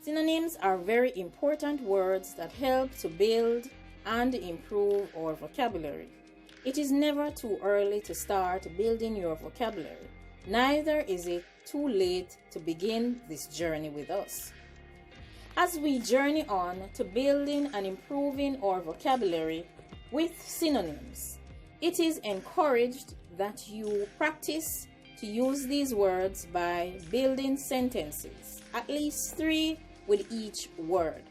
Synonyms are very important words that help to build and improve our vocabulary. It is never too early to start building your vocabulary. Neither is it too late to begin this journey with us. As we journey on to building and improving our vocabulary with synonyms, it is encouraged that you practice to use these words by building sentences, at least 3 with each word.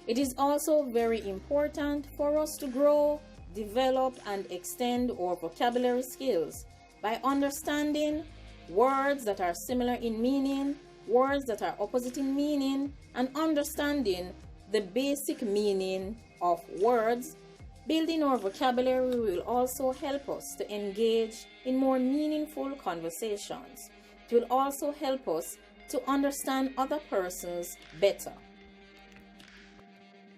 It is also very important for us to grow, develop, and extend our vocabulary skills by understanding words that are similar in meaning, words that are opposite in meaning, and understanding the basic meaning of words. Building our vocabulary will also help us to engage in more meaningful conversations. It will also help us to understand other persons better.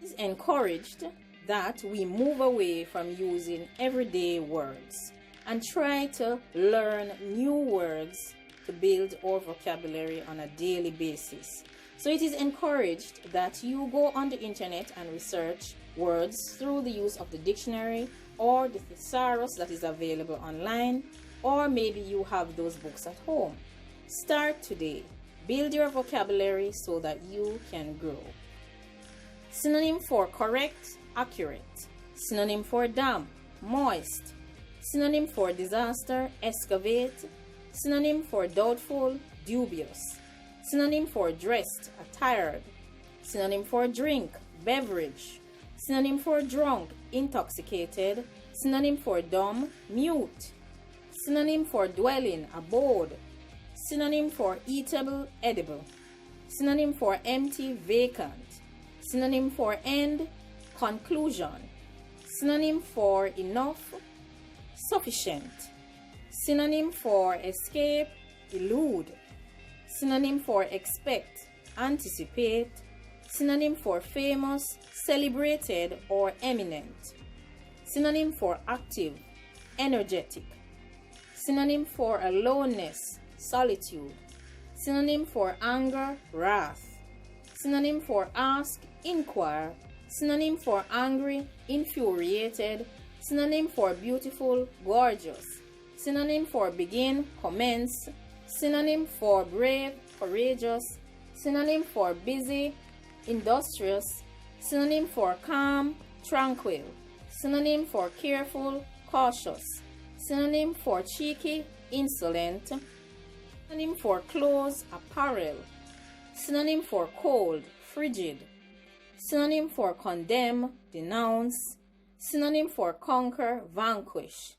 It is encouraged that we move away from using everyday words and try to learn new words to build our vocabulary on a daily basis. So it is encouraged that you go on the internet and research words through the use of the dictionary or the thesaurus that is available online, or maybe you have those books at home. Start today. Build your vocabulary so that you can grow. Synonym for correct, accurate. Synonym for damp, moist. Synonym for disaster, excavate. Synonym for doubtful, dubious. Synonym for dressed, attired. Synonym for drink, beverage. Synonym for drunk, intoxicated. Synonym for dumb, mute. Synonym for dwelling, abode. Synonym for eatable, edible. Synonym for empty, vacant. Synonym for end, conclusion. Synonym for enough, sufficient. Synonym for escape, elude. Synonym for expect, anticipate. Synonym for famous, celebrated, or eminent. Synonym for active, energetic. Synonym for aloneness, solitude. Synonym for anger, wrath. Synonym for ask, inquire. Synonym for angry, infuriated. Synonym for beautiful, gorgeous. Synonym for begin, commence. Synonym for brave, courageous. Synonym for busy, industrious. Synonym for calm, tranquil. Synonym for careful, cautious. Synonym for cheeky, insolent. Synonym for clothes, apparel. Synonym for cold, frigid. Synonym for condemn, denounce. Synonym for conquer, vanquish.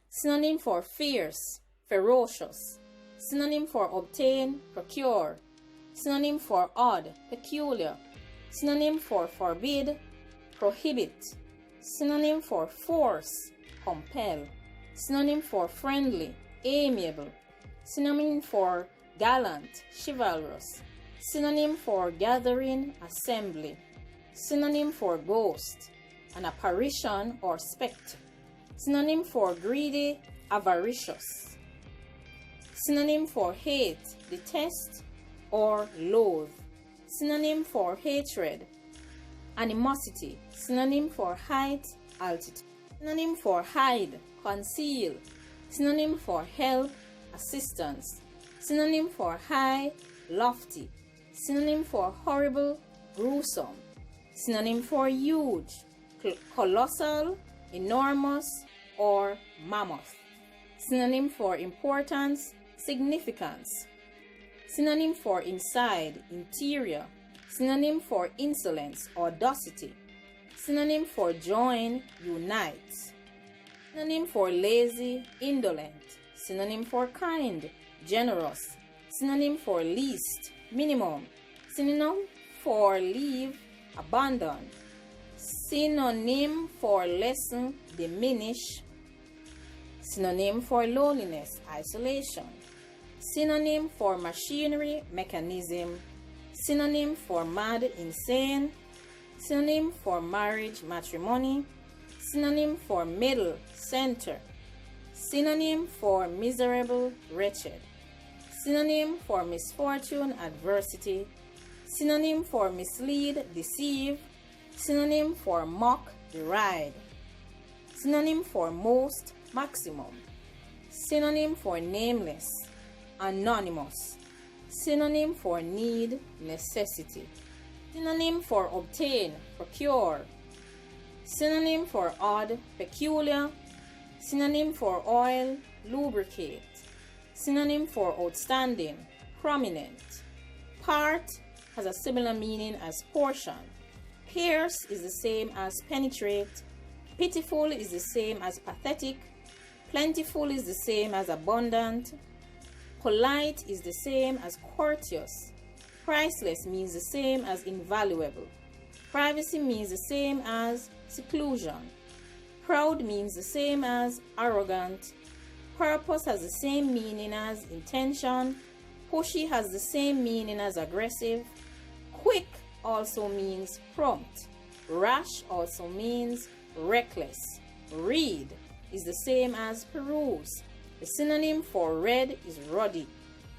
Synonym for fierce, ferocious. Synonym for obtain, procure. Synonym for odd, peculiar. Synonym for forbid, prohibit. Synonym for force, compel. Synonym for friendly, amiable. Synonym for gallant, chivalrous. Synonym for gathering, assembly. Synonym for ghost, an apparition or spectre. Synonym for greedy, avaricious. Synonym for hate, detest, or loathe. Synonym for hatred, animosity. Synonym for height, altitude. Synonym for hide, conceal. Synonym for help, assistance. Synonym for high, lofty. Synonym for horrible, gruesome. Synonym for huge, colossal, enormous, or mammoth. Synonym for importance, significance. Synonym for inside, interior. Synonym for insolence, audacity. Synonym for join, unite. Synonym for lazy, indolent. Synonym for kind, generous. Synonym for least, minimum. Synonym for leave, abandon. Synonym for lessen, diminish. Synonym for loneliness, isolation. Synonym for machinery, mechanism. Synonym for mad, insane. Synonym for marriage, matrimony. Synonym for middle, center. Synonym for miserable, wretched. Synonym for misfortune, adversity. Synonym for mislead, deceive. Synonym for mock, deride. Synonym for most, maximum. Synonym for nameless, anonymous. Synonym for need, necessity. Synonym for obtain, procure. Synonym for odd, peculiar. Synonym for oil, lubricate. Synonym for outstanding, prominent. Part has a similar meaning as portion. Pierce is the same as penetrate. Pitiful is the same as pathetic. Plentiful is the same as abundant. Polite is the same as courteous. Priceless means the same as invaluable. Privacy means the same as seclusion. Proud means the same as arrogant. Purpose has the same meaning as intention. Pushy has the same meaning as aggressive. Quick also means prompt. Rash also means reckless. Read is the same as peruse. The synonym for red is ruddy.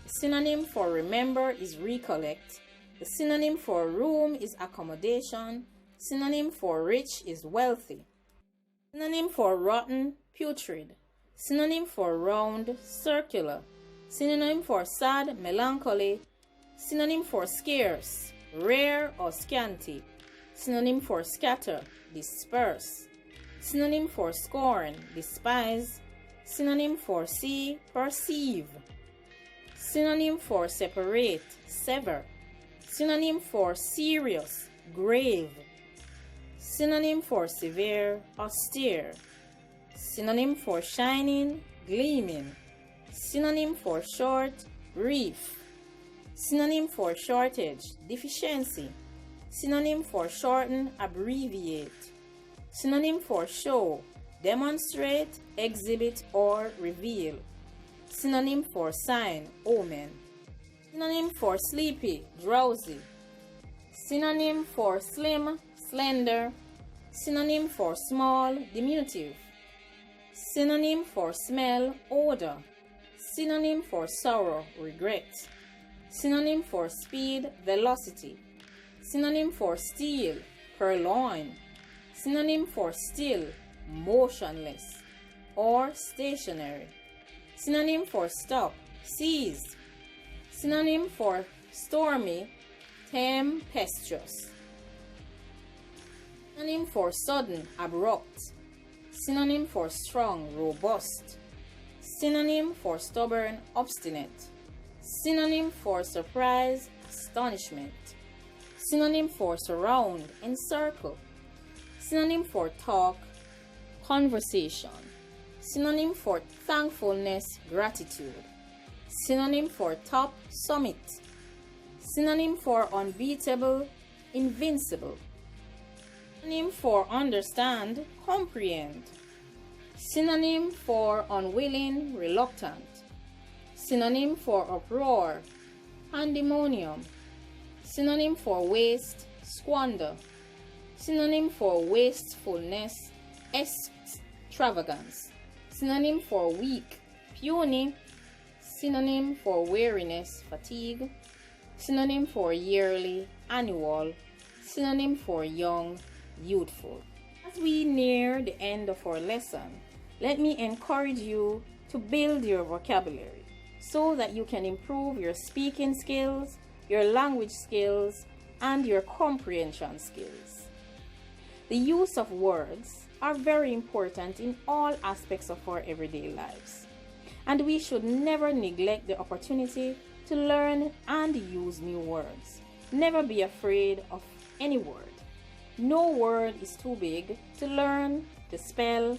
The synonym for remember is recollect. The synonym for room is accommodation. Synonym for rich is wealthy. Synonym for rotten, putrid. Synonym for round, circular. Synonym for sad, melancholy. Synonym for scarce, rare or scanty. Synonym for scatter, disperse. Synonym for scorn, despise. Synonym for see, perceive. Synonym for separate, sever. Synonym for serious, grave. Synonym for severe, austere. Synonym for shining, gleaming. Synonym for short, brief. Synonym for shortage, deficiency. Synonym for shorten, abbreviate. Synonym for show, demonstrate, exhibit, or reveal. Synonym for sign, omen. Synonym for sleepy, drowsy. Synonym for slim, slender. Synonym for small, diminutive. Synonym for smell, odor. Synonym for sorrow, regret. Synonym for speed, velocity. Synonym for steel, purloin. Synonym for still, motionless or stationary. Synonym for stop, cease. Synonym for stormy, tempestuous. Synonym for sudden, abrupt. Synonym for strong, robust. Synonym for stubborn, obstinate. Synonym for surprise, astonishment. Synonym for surround, encircle. Synonym for talk, conversation. Synonym for thankfulness, gratitude. Synonym for top, summit. Synonym for unbeatable, invincible. Synonym for understand, comprehend. Synonym for unwilling, reluctant. Synonym for uproar, pandemonium. Synonym for waste, squander. Synonym for wastefulness, extravagance. Synonym for weak, puny. Synonym for weariness, fatigue. Synonym for yearly, annual. Synonym for young, youthful. As we near the end of our lesson, let me encourage you to build your vocabulary so that you can improve your speaking skills, your language skills, and your comprehension skills. The use of words are very important in all aspects of our everyday lives, and we should never neglect the opportunity to learn and use new words. Never be afraid of any word. No word is too big to learn, to spell,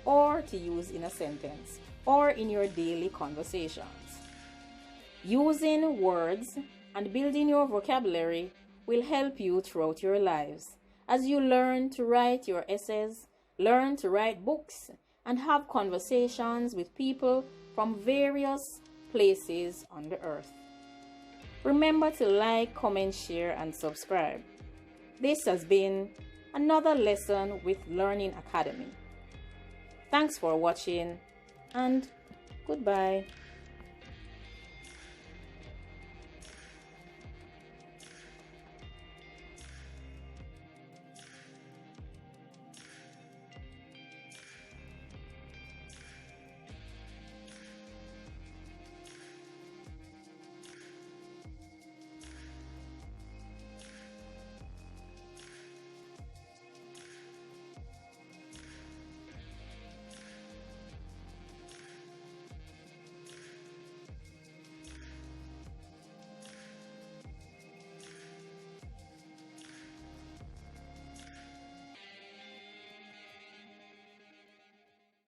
or to use in a sentence or in your daily conversations. Using words and building your vocabulary will help you throughout your lives as you learn to write your essays, learn to write books, and have conversations with people from various places on the earth. Remember to like, comment, share, and subscribe. This has been another lesson with Learning Academy. Thanks for watching, and goodbye.